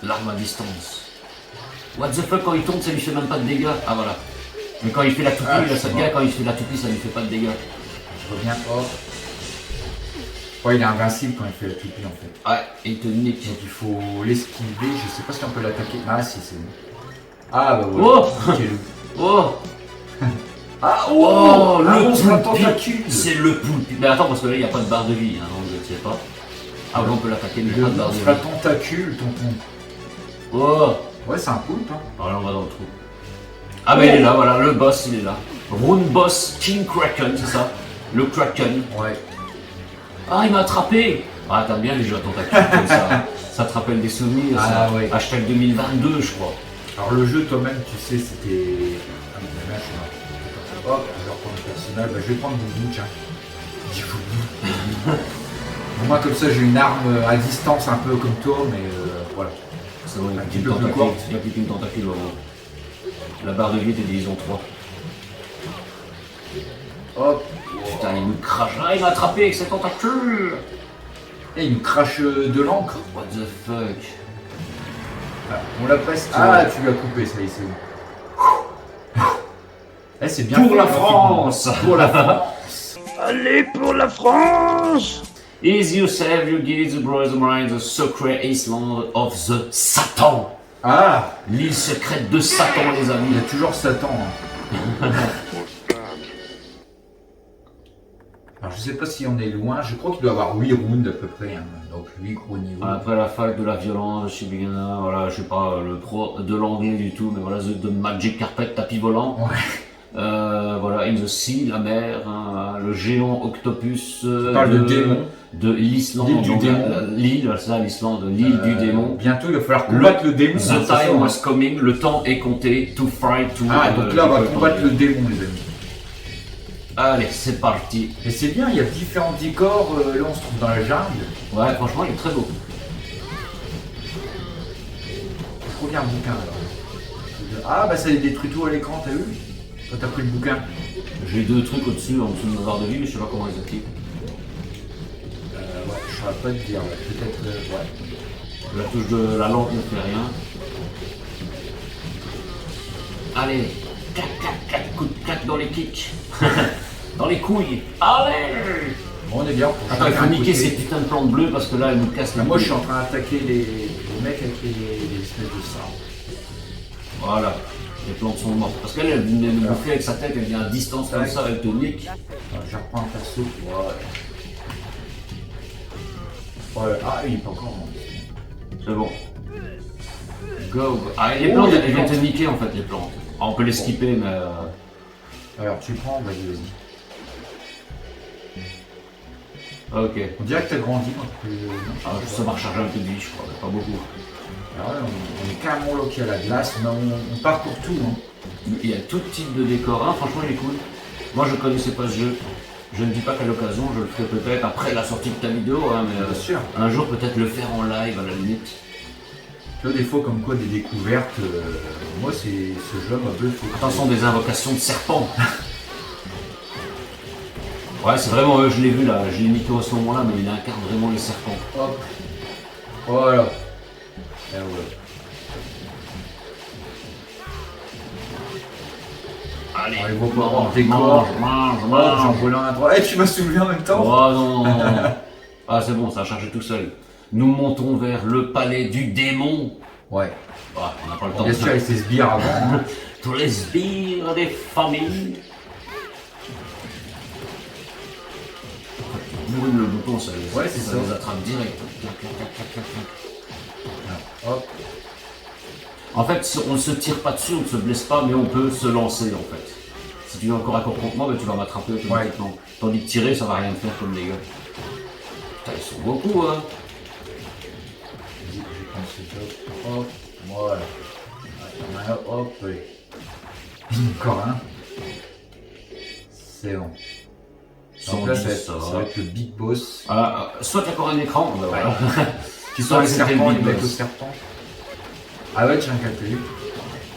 L'arme à distance. What the fuck, quand il tombe, ça lui fait même pas de dégâts. Ah voilà. Mais quand il fait la toupie, Ah, là, je ça vois. gars, quand il fait la toupie, ça lui fait pas de dégâts. Je reviens, hop. Ouais, il est invincible quand il fait la toupie en fait. Ouais, et il te nique. Donc il faut l'esquiver, je sais pas si on peut l'attaquer. Ah si, c'est bon. Ah bah voilà. Oh Nickel. Oh Ah Oh, un le monstre à poulpi. tentacules. C'est le poulpi. Mais attends, parce que là, il n'y a pas de barre de vie, hein, donc je ne sais pas. Ah, là, on peut l'attaquer, mais il n'y a Le pas de barre de monstre à vie. tentacules, tonton. Oh, Ouais, c'est un poulpe. Hein. alors là, on va dans le trou. Ah, mais il est là, voilà, le boss, il est là. Rune Boss King Kraken, c'est ça? Le Kraken. Ouais. Ah, il m'a attrapé. Ah, t'as bien les jeux à tentacules comme ça. Ça te rappelle des souvenirs, Ah, ça. ouais. Hashtag 2022, je crois. Alors le jeu toi-même, tu sais, c'était... Ah, mais là, je suis là. Hop, je vais reprendre le personnage. Bah, je vais prendre Boubou, tiens. Dis Boubou. Bon, moi, comme ça, j'ai une arme à distance un peu comme toi, mais voilà. C'est vrai, Un il petit y a peu plus plus de court. tentacules. Il n'y a plus qu'une tentacule, vraiment. La barre de vie était division 3. Hop. Putain, il me crache. Ah, il m'a attrapé avec ses tentacules. Et il me crache de l'encre. What the fuck? Ah, on l'a presque. Ah, tu l'as coupé, ça y est, c'est bon. Eh, c'est bien Pour fait, la graphiquement. France. Pour la France. Allez pour la France! Is you save your guides, the brothers of mine, the secret island of the Satan. Ah, L'île secrète de Satan, les il amis. y a toujours Satan. Hein. Alors, je sais pas si on est loin. Je crois qu'il doit y avoir 8 rounds à peu près. Hein. Donc 8 gros niveaux. Après la fac de la violence, je suis beginner, voilà, je suis pas le pro de l'anglais du tout, mais voilà, The Magic Carpet, tapis volant. Ouais. Voilà, In the Sea, la mer, hein, le géant octopus. Tu parles de démon. De l'Islande. L'île du donc, démon. L'île, ça, l'Islande, l'île du démon. Bientôt, il va falloir combattre le démon. The hein, c'est ça, time hein. was coming, le temps est compté, to fight, to... Ah, donc là, on va combattre le démon, les amis. Allez, c'est parti. Et c'est bien, il y a différents décors. Là, on se trouve dans la jungle. Ouais, franchement, il est très beau. Je regarde un bouquin alors. Ah, bah ça détruit tout à l'écran, t'as vu? Quand t'as pris le bouquin. J'ai deux trucs au-dessus, en dessous de ma barre de vie, mais je sais pas comment les activer. Ouais, je saurais pas te dire. Ouais. Peut-être. Ouais. La touche de la lampe ne fait rien. Allez, clac, clac, clac, coup de clac dans les kicks. Dans les couilles. Allez. Bon, on est bien. Attends, il faut niquer ces putains de plantes bleues parce que là, elles nous cassent les Ah, moi, je couilles. suis en train d'attaquer les mecs avec les espèces de sang. Voilà, les plantes sont mortes. Parce qu'elle, elle venait nous bouffer avec sa tête, elle vient à distance comme ça, elle te nique. Je reprends un perso. Voilà. Voilà. Ah, il est pas encore. Hein. C'est bon. Go. Ah, et les plantes, elles viennent te niquer en fait, les plantes. Ah, on peut les skipper, mais... Alors, tu prends, vas-y, vas-y. Ok. On dirait que t'as grandi quand tu. Ah, ça m'a rechargé un peu de vie, je crois, mais pas beaucoup. Alors là, on est carrément bloqué à la glace, on parcourt tout. Hein. Il y a tout type de décor, hein, franchement il est cool. Moi je connaissais pas ce jeu. Je ne dis pas qu'à l'occasion, je le ferai peut-être après la sortie de ta vidéo, hein, mais Bien sûr. un jour peut-être le faire en live à la limite. Tu vois, des fois, comme quoi, des découvertes. Moi, ce jeu m'a bluffé. Attention des invocations de serpents. Ouais, c'est vraiment eux, je l'ai vu là, je l'ai niqué à ce moment-là, mais il incarne vraiment les serpents. Hop. Voilà. Et voilà. Allez, Allez, vos parents, mange, décor. mange, Oh, mange. j'en volais un droit. Eh, tu m'as soulevé en même temps. Oh non. Ah c'est bon, ça a chargé tout seul. Nous montons vers le palais du démon. Ouais. Ah, on n'a pas le temps. Bien sûr, avec ses sbires avant. Hein. Tous les sbires des familles. Brûle le bouton, ça les, Ouais, c'est ça. les attrape direct. Clac, clac, clac, clac, clac, clac. Hop. En fait, on ne se tire pas dessus, on ne se blesse pas, mais on peut se lancer en fait. Si tu es encore à corps contre moi, ben, tu vas m'attraper automatiquement. Tandis que tirer, ça va rien faire comme les gars. Putain, ils sont beaucoup, hein. Je vais prendre ce top. Hop. Voilà. Ouais, hop. Oui. Encore un. C'est bon. Donc là, ça va être le big boss. Soit tu as encore un écran, ben voilà. Qui Soit sont les c'était le serpents, big les mecs boss. aux serpents. Ah ouais, j'ai un calcul.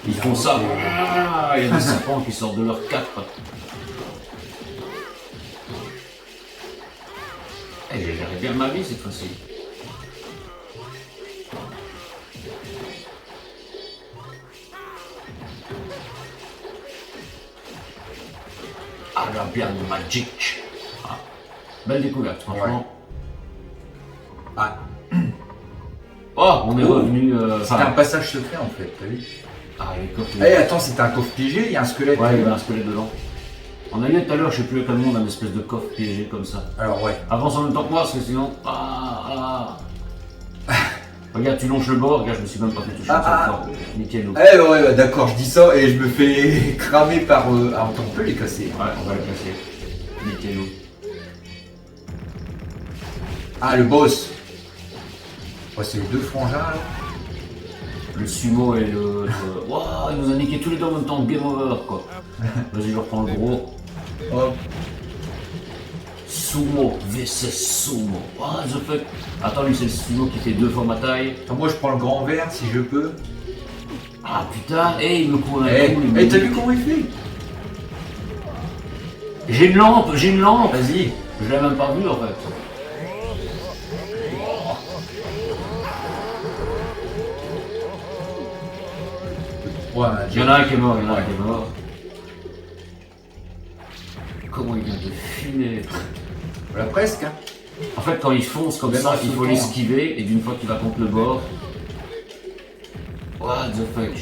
Ils font ça. Ah, il y a des serpents qui sortent de leur cape. Eh, j'ai géré bien ma vie cette fois-ci. Ah, la bien magic. Ah. Belle découverte, franchement. Ah, Oh, on est Oh. revenu. c'était un passage secret en fait, t'as vu? Ah, les coffres. Eh, attends, c'était un coffre piégé, il y a un squelette. Ouais, il y avait un squelette dedans. On a eu tout à l'heure, je sais plus à quel monde, un espèce de coffre piégé comme ça. Alors ouais. Avance en même temps que moi, parce que sinon. Regarde, tu longes le bord, regarde, je me suis même pas fait toucher une seule fois. Nickel. Eh ouais, d'accord, je dis ça et je me fais cramer par... Ah, on peut les casser. Ouais, on va le casser. Nickel. Ah, le boss. Ouais, c'est les deux frangins, là. Le sumo et le. Waouh, il nous a niqué tous les deux en même temps, game over quoi. Vas-y, je reprends le gros. Hop. Sumo vs Sumo. What the fuck. Attends, lui c'est le sumo qui fait 2 fois ma taille. Attends, moi je prends le grand verre si je peux. Ah putain, il me court un Eh, coup. t'as vu comment il fait? J'ai une lampe. Vas-y. Je l'ai même pas vu en fait. Ouais, Il y en a un qui est mort, Comment il vient de fumer. voilà, presque. Hein. En fait, quand il fonce comme Même ça, en il faut sautant, l'esquiver et d'une fois qu'il va contre le bord. What the fuck.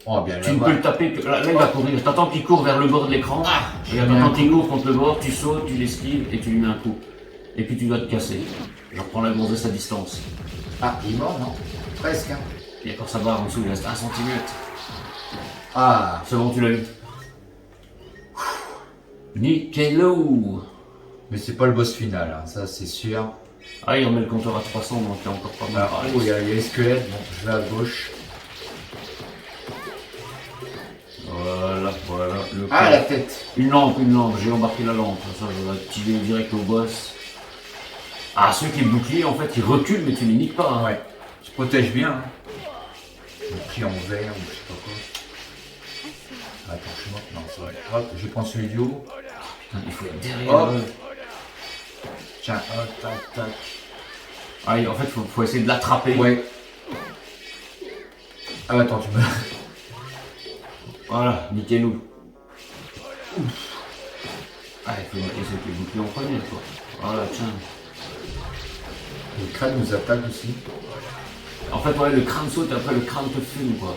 Oh, bien Tu ne peux le taper que. Là, il va courir. T'attends qu'il court vers le bord de l'écran. Regarde, t'attends qu'il court contre le bord, tu sautes, tu l'esquives et tu lui mets un coup. Et puis tu dois te casser. Je reprends la gonzesse à distance. Ah, il est mort, non? Presque. Hein. Il y a encore sa barre en dessous, il reste 1 cm. Ah, C'est bon, tu l'as eu. Nickelou. mais c'est pas le boss final, hein, ça c'est sûr. Ah, il remet le compteur à 300, donc il y a encore pas mal. Alors, oh, il y a les squelettes, bon, je vais à gauche. Voilà. Le Ah, la tête. Une lampe, j'ai embarqué la lampe. Ça, je vais activer direct au boss. Ah, celui qui est bouclier, en fait, il recule, mais tu les niques pas. Hein. Ouais, tu protèges bien. Hein. Le prix en verre ou je sais pas quoi. Attends, je suis mort. Non, c'est vrai. Hop, je prends celui du haut. Putain, il faut être derrière Hop. eux. Tiens, hop, tac, tac. Ah, en fait, faut essayer de l'attraper. Ouais. Ah, attends, tu me. Voilà, niquez-nous. Ah, il faut niquer ceux qui est bouclier en premier, quoi. Voilà, tiens. Le crâne nous attaque aussi. En fait, ouais, le crâne saute et après le crâne te fume, quoi.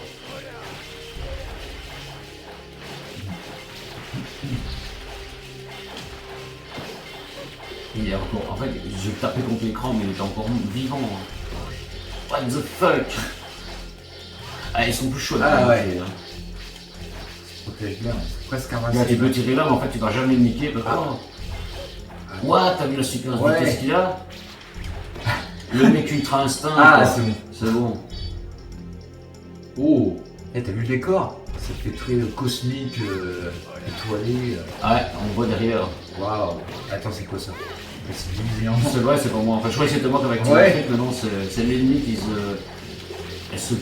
Il est encore. En fait, j'ai tapé contre l'écran, mais il était encore vivant. Hein. What the fuck? Ah, ils sont plus chauds Ah, là. ouais. Protège bien, c'est presque un Là, tu peux massif. tirer là, mais en fait, tu vas jamais le niquer. Parce que... Ah. What? T'as vu la super Ouais. vitesse qu'il a? Le mec ultra instinct. Ah, quoi. c'est bon. C'est bon. Oh, t'as vu le décor? Ça fait très cosmique, étoilé. Ouais, on voit derrière. Waouh. Attends, c'est quoi ça? C'est luminant. C'est vrai, c'est pas moi. Enfin, je croyais que c'était moi qui avais activé Ouais. le truc, mais non, c'est l'ennemi qui se. Elles se.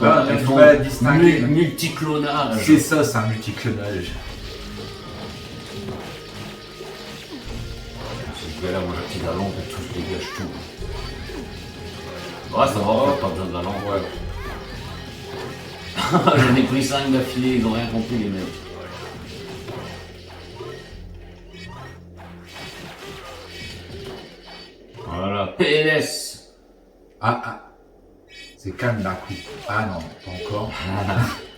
Ah, elles tu font vas la distinguer. multiclonage. C'est ça, c'est un multiclonage. C'est là, moi j'active la lampe et tout, je dégage tout. Ouais, ça va, en fait, pas besoin de la lampe. Ouais. J'en ai pris 5 d'affilée, ils ont rien compris les mecs. Voilà, PLS. Ah. C'est calme d'un coup. Ah non, pas encore.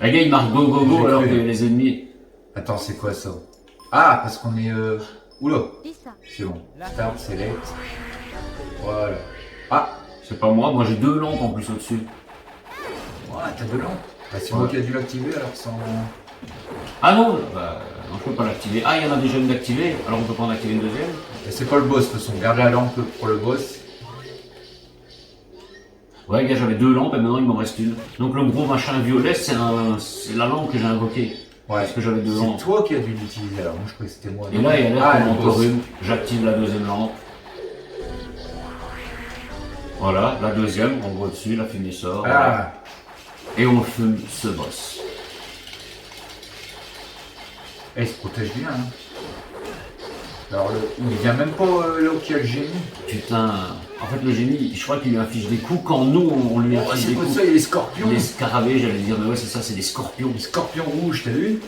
Le gars il marque go go go J'ai alors cru. que les ennemis. Attends, c'est quoi ça? Ah, parce qu'on est. Oula, Lisa. c'est bon. Start, select. Voilà. Ah, C'est pas moi, moi j'ai 2 lampes en plus au-dessus. ouais, t'as de lampes. Bah, c'est moi qui a dû l'activer alors sans. Ah non, bah, non, je peux pas l'activer. Ah, il y en a déjà une d'activer, alors on peut pas en activer une deuxième. Et c'est pas le boss de toute façon. Garde la lampe pour le boss. Ouais, gars, j'avais 2 lampes et maintenant il m'en reste une. Donc le gros machin violet, c'est la lampe que j'ai invoquée. Ouais. Parce que j'avais 2 lampes. C'est toi qui as dû l'utiliser alors. Moi je croyais que c'était moi. Et là, il y a l'air Ah, comme le encore boss. une. J'active la deuxième lampe. Voilà, la deuxième, on voit dessus, la fumée sort. Ah, Et on fume ce boss. et il se protège bien. Hein. Alors il vient même pas là où il y a le génie. Putain, en fait le génie, je crois qu'il lui affiche des coups quand nous on lui Oh, affiche c'est des quoi coups. ça? Il y a les scorpions. Les scarabées, j'allais dire, mais ouais c'est ça, c'est des scorpions. Les scorpions rouges, t'as vu?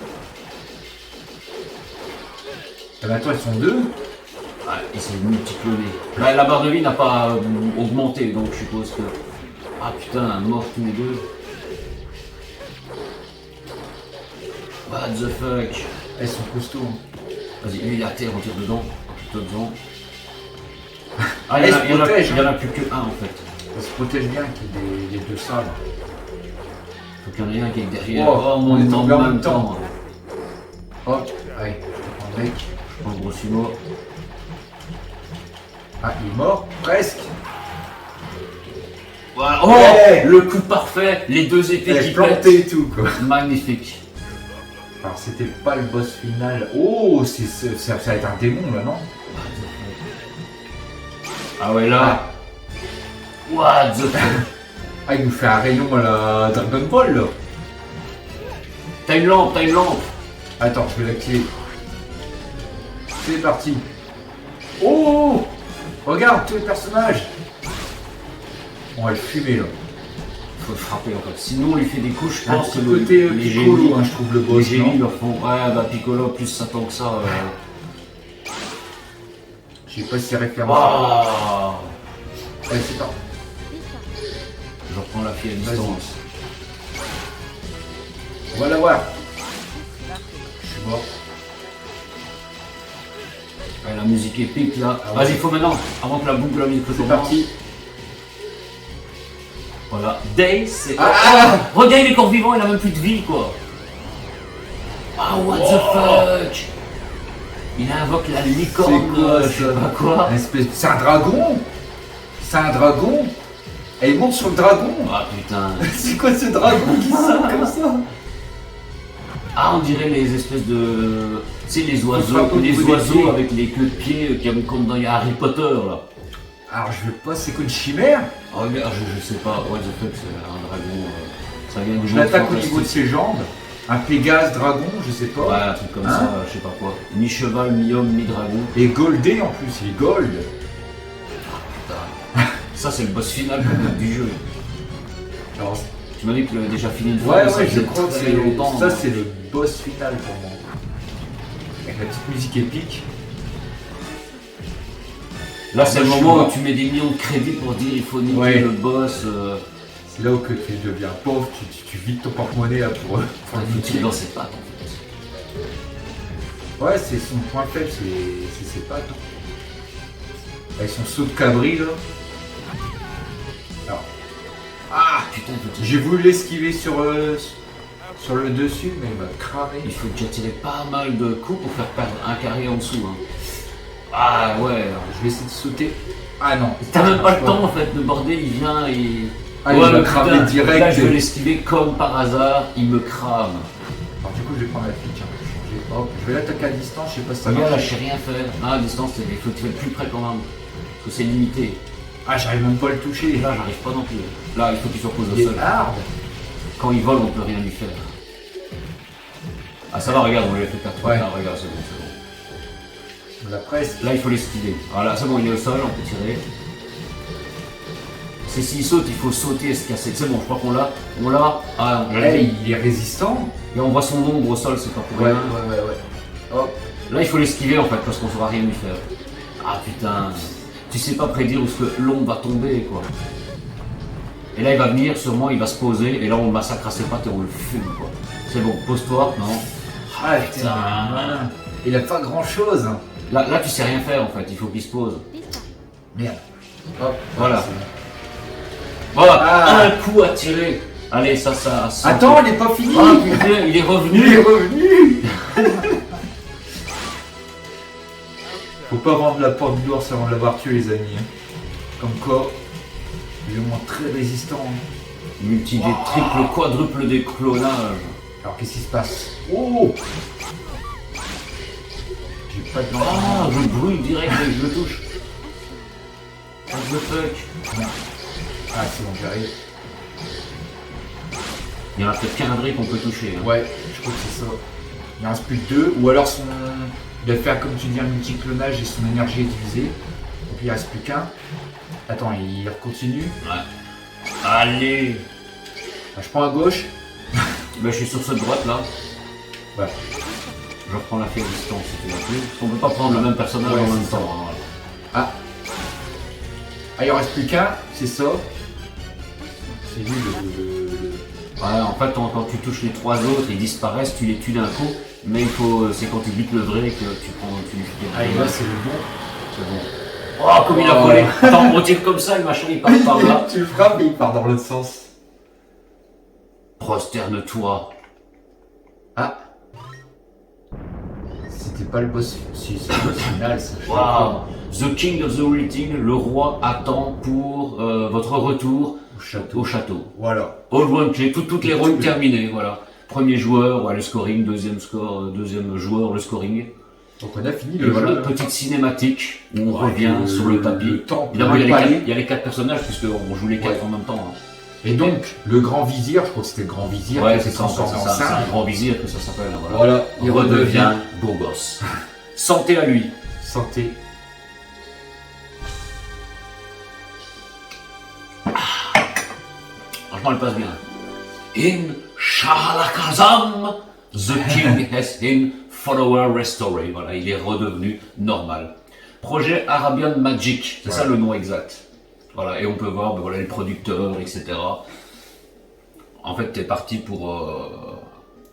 Ah bah toi ils sont deux. Ouais, ils sont multiclonés. Là, la barre de vie n'a pas augmenté, donc je suppose que... Ah putain, mort tous les deux. What the fuck. Elles sont costauds. Vas-y, lui il est à terre, on tire dedans. Dedans. Ah, Elle se il y en protège, a plus que un en fait. Ça se protège bien qu'il y ait les deux salles. Faut qu'il y en ait un qui est derrière. Oh, Oh, mon on est temps tombé en en même même temps. temps. Hop, allez, je prends Drake. Je prends Grossimo. Ah, il est mort, presque. Voilà. Oh, Ouais. le coup parfait. Les deux épées Elle qui est plantée pètent. et tout, quoi. Magnifique. Alors, c'était pas le boss final. Oh, ça va être un démon, là, non? Ah ouais, là. What the fuck. Ah, il nous fait un rayon à la Dragon Ball, là. T'as une lampe, t'as une lampe. Attends, je vais l'activer. C'est parti. Oh, regarde tous les personnages. On va le fumer, là. Faut le frapper en fait. Sinon, on lui fait des couches. Je Un pense petit que côté les Piccolo, génies, hein, je trouve le les boss, génies non? leur font. Ouais, bah Piccolo, plus Satan que ça. Je sais pas si c'est référence. Waouh. Allez, c'est parti. Je reprends la fille à Vas-y. distance. On va l'avoir. Je suis mort. Ouais, la musique épique là. Ah ouais. Vas-y, faut maintenant, avant que la boucle de la musique C'est commence. parti. Voilà. Day, c'est. Ah, Regarde, il est encore vivant, il a même plus de vie quoi. Ah, what the fuck. Il invoque la licorne, C'est quoi, je sais ça? pas quoi. C'est un dragon. C'est un dragon. Et il monte sur le dragon. Ah putain. C'est quoi ce dragon qui sort comme ça? Ah, on dirait les espèces de. Tu sais, les frappe oiseaux, au les niveau des oiseaux pieds. avec les queues de pied comme dans Harry Potter là. Alors je veux pas, c'est quoi une chimère? Oh, regarde, je sais pas, what the fuck, c'est un dragon. Ça vient du Je monde l'attaque au niveau de fantastique. ses jambes. Un Pégase dragon, je sais pas. Ouais, un truc comme Hein ça, je sais pas quoi. Mi-cheval, mi-homme, mi-dragon. Et goldé en plus, il est gold. Putain. Ça, c'est le boss final du jeu. Alors, Tu m'as dit que tu l'avais déjà fini une fois, ouais, mais ça ouais, je faisait crois que très c'est longtemps. ça, moi. c'est le boss final pour moi. Avec la petite musique épique. Là, c'est le Moi, je moment suis où tu mets des millions de crédits pour dire il faut niquer Ouais. le boss. C'est là où que tu deviens pauvre, tu vides ton porte-monnaie là pour Faut le le niquer. dans ses pattes en fait. Ouais, c'est son point faible, c'est ses pattes. Avec son saut de cabri là. Alors. Ah, Putain, il faut, j'ai voulu l'esquiver sur le dessus, mais il m'a cramé. il faut déjà tirer pas mal de coups pour faire perdre un carré en dessous. Hein. Ah ouais. Je vais essayer de sauter. Ah non. T'as même pas Ça le marche temps en fait, le bordel il vient et. Ah, il Ouais, m'a mais cramé putain, direct. Là je vais l'esquiver comme par hasard, il me crame. Alors du coup, je vais prendre la fille, tiens, je vais changer. Hop, je vais l'attaquer à distance, je sais pas si ça Regarde là, marche. je sais rien faire. Ah, à distance, il faut que tu fasses plus près quand même. Parce que c'est limité. Ah, j'arrive même pas à le toucher. Et là, j'arrive pas non plus. Là, il faut qu'il se repose au Il sol. est hard. Quand il vole, on peut rien lui faire. Ah, ça va, regarde, on lui a fait perdre. Ouais. Ah, regarde, c'est bon, c'est bon. La presse. Là, il faut l'esquiver. Voilà, c'est bon, il est au sol, on peut tirer. C'est s'il saute, il faut sauter et se casser. C'est bon, je crois qu'on l'a. On l'a. Ah, on l'a Hey, dit. il est résistant. Et on voit son ombre au sol, c'est pas pour Ouais, rien. ouais, ouais. Hop. Là, il faut l'esquiver en fait, parce qu'on saura rien lui faire. Ah putain, tu sais pas prédire où ce que l'ombre va tomber, quoi. Et là, il va venir, sûrement, il va se poser, et là, on le massacre à ses pattes et on le fume, quoi. C'est bon, pose-toi, non. Ah putain. Malin. Il a pas grand chose. Là, tu sais rien faire en fait, il faut qu'il se pose. Merde. Hop. Voilà. c'est bon. Voilà, Ah. un coup à tirer. Allez, ça. Attends, il est pas fini. Ah putain, il est revenu. Il est revenu. Faut pas vendre la porte d'ours avant de l'avoir tué, les amis. Comme quoi, il est au moins très résistant. Multi des triple, quadruple des clonages. Alors qu'est-ce qui se passe? Oh! J'ai pas de Ah, je brûle direct dès que je le touche. What the fuck? Ah c'est bon, j'arrive. Il y en a peut-être qu'un vrai qu'on peut toucher. Hein. Ouais, je crois que c'est ça. Il en reste plus que deux, ou alors il doit faire comme tu dis un multi-clonage et son énergie est divisée. Donc il reste plus qu'un. Attends, il continue. Ouais. Allez. Ah, je prends à gauche. Ben, je suis sur cette droite là. Ouais. Je reprends la fille à distance si tu veux plus. On peut pas prendre le même personnage Ouais, en même c'est temps. ça. Hein, voilà. Ah, il en reste plus qu'un, c'est ça. C'est lui Ouais, en fait, quand tu touches les 3 autres, ils disparaissent, tu les tues d'un coup. Mais il faut, c'est quand tu butes le vrai que tu lui fais Ah, et là, c'est le bon. C'est bon. Oh, comme il a collé. Attends, on tire comme ça, le machin, il part par là. Tu le frappes et il part dans l'autre sens. Prosterne-toi. Ah. C'était pas le boss. Si, c'est le boss final, ça. Wow. The King of the Waiting, le roi attend pour votre retour Au au château. château. Voilà. All one play, toutes les rondes terminées, voilà. Premier joueur, ouais, le scoring, deuxième joueur, le scoring. Donc on a fini Et le voilà, jeu. petite cinématique où on Ouais, revient le- sur le tapis. le temple, Évidemment, le il palais. y a les 4 personnages, puisqu'on joue les 4 Ouais. en même temps. Hein. Et donc, le grand vizir, je crois que c'était le grand vizir Ouais, qui c'est s'est ça, en fait, transformé c'est en ça, c'est un singe. grand vizir que ça s'appelle. Hein, voilà. Voilà, Il redevient beau gosse. Santé à lui. santé. Franchement, elle passe bien. In Shalakazam, the king has been follower restored. Voilà, il est redevenu normal. Projet Arabian Magic, c'est Ouais. ça le nom exact. Voilà, et on peut voir ben voilà, les producteurs, etc. En fait, t'es parti pour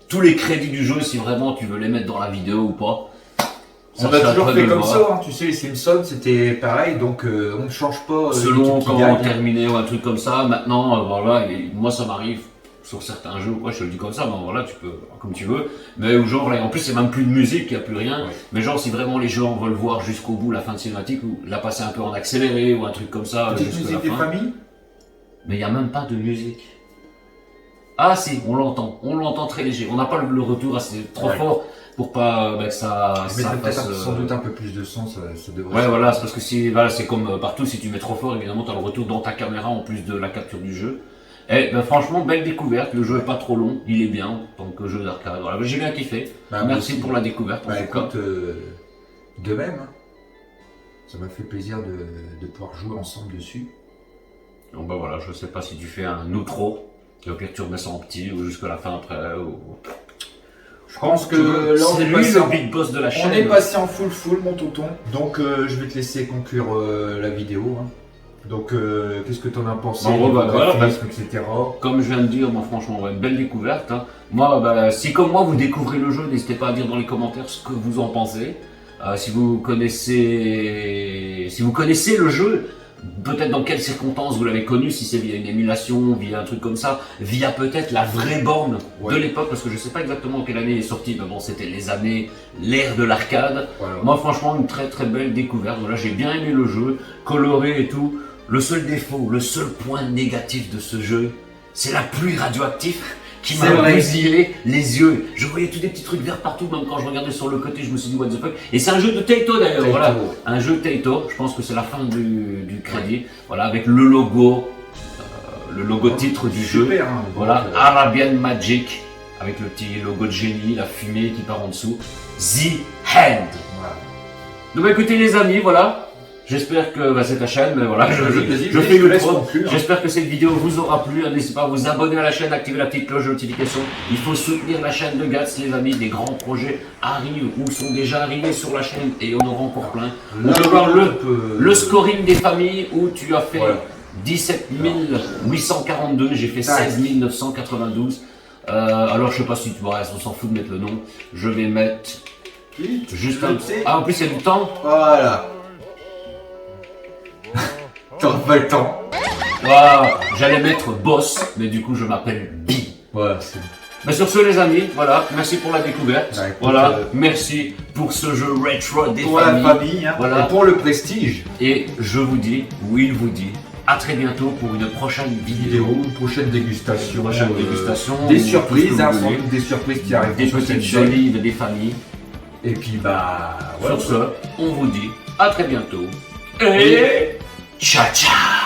tous les crédits du jeu, si vraiment tu veux les mettre dans la vidéo ou pas. On Ça, a c'est à toujours toi fait de le comme voir. ça, hein. Tu sais, les Simpsons, c'était pareil, donc on ne change pas Selon l'équipe qui quand gagne. on terminait ou un truc comme ça, maintenant, voilà, et moi ça m'arrive sur certains jeux, quoi, je te le dis comme ça, bon voilà, tu peux, comme tu veux, mais ou genre, là, en plus c'est même plus de musique, il n'y a plus rien, Ouais. mais genre si vraiment les gens veulent voir jusqu'au bout la fin de cinématique, ou la passer un peu en accéléré, ou un truc comme ça, Petite jusqu'à la musique des fin, familles. mais il n'y a même pas de musique. Ah si, on l'entend très léger, on n'a pas le retour assez trop Ouais. fort pour pas que ça Je mettrais fasse, peut-être sans doute un peu plus de son, ça devrait. Ouais, voilà, c'est parce que si, voilà, c'est comme partout, si tu mets trop fort, évidemment, tu as le retour dans ta caméra en plus de la capture du jeu. Et ben, franchement, belle découverte. Le jeu est pas trop long, il est bien en tant que jeu d'arcade. Voilà, j'ai bien kiffé. Bah, moi Merci aussi. pour la découverte. En Bah tout cas. écoute, de même, hein. Ça m'a fait plaisir de pouvoir jouer ensemble dessus. Donc, bah voilà, je sais pas si tu fais un outro, et au pire tu remets ça en petit ou jusqu'à la fin après. Ou... Je pense que Tu veux, là, on c'est est lui passé le en- big boss de la On chaîne. est passé en full mon tonton, donc je vais te laisser conclure la vidéo. Hein. Donc qu'est-ce que t'en as pensé, Bon, niveau bah, voilà, graphisme, etc. Comme je viens de dire, moi franchement, ouais, une belle découverte. Hein. Moi, bah, si comme moi vous découvrez le jeu, n'hésitez pas à dire dans les commentaires ce que vous en pensez. Si vous connaissez le jeu, peut-être dans quelles circonstances vous l'avez connu, si c'est via une émulation, via un truc comme ça, via peut-être la vraie borne Ouais. de l'époque, parce que je sais pas exactement en quelle année il est sorti, mais bon, c'était l'ère de l'arcade. Voilà. Moi, franchement, une très très belle découverte. Voilà, j'ai bien aimé le jeu, coloré et tout. Le seul défaut, le seul point négatif de ce jeu, c'est la pluie radioactive qui C'est m'a vrai. bousillé les yeux. Je voyais tous des petits trucs verts partout, même quand je regardais sur le côté, je me suis dit what the fuck. Et c'est un jeu de Taito d'ailleurs, Taito. voilà. Un jeu Taito, je pense que c'est la fin du crédit. Voilà, avec le logo titre du jeu. Super, hein, Voilà, donc, Arabian Magic, avec le petit logo de génie, la fumée qui part en dessous. The Hand. voilà. Donc bah, écoutez les amis, voilà. J'espère que c'est ta chaîne, mais voilà, je Vas-y, fais je te le laisse pro. conclure, hein. J'espère que cette vidéo vous aura plu. N'hésitez pas à vous abonner à la chaîne, activer la petite cloche de notification. Il faut soutenir la chaîne de Gats, les amis. Des grands projets arrivent ou sont déjà arrivés sur la chaîne et on aura encore plein. On Là, peut voir peut- le scoring des familles où tu as fait Voilà. 17 842, j'ai fait Tac. 16 992. Alors je sais pas si tu vois, on s'en fout de mettre le nom. Je vais mettre juste un... Ah, en plus il y a du temps. Voilà. T'auras pas le temps. Ah, j'allais mettre boss, mais du coup je m'appelle Bi. Voilà, c'est Mais sur ce les amis, voilà, merci pour la découverte. Bah, écoute, Voilà, merci pour ce jeu rétro des pour la familles. famille, hein, Voilà. et pour le prestige. Et je vous dis, ou il vous dit, à très bientôt pour une prochaine vidéo. Vidéo, une prochaine dégustation. Une prochaine dégustation, Des ou tout surprises, ce que hein, vous sans voulez. doute des surprises qui arrivent Des sur cette petites chaîne. olives, des familles. Et puis voilà. Sur ce, on vous dit à très bientôt. Et ciao ciao.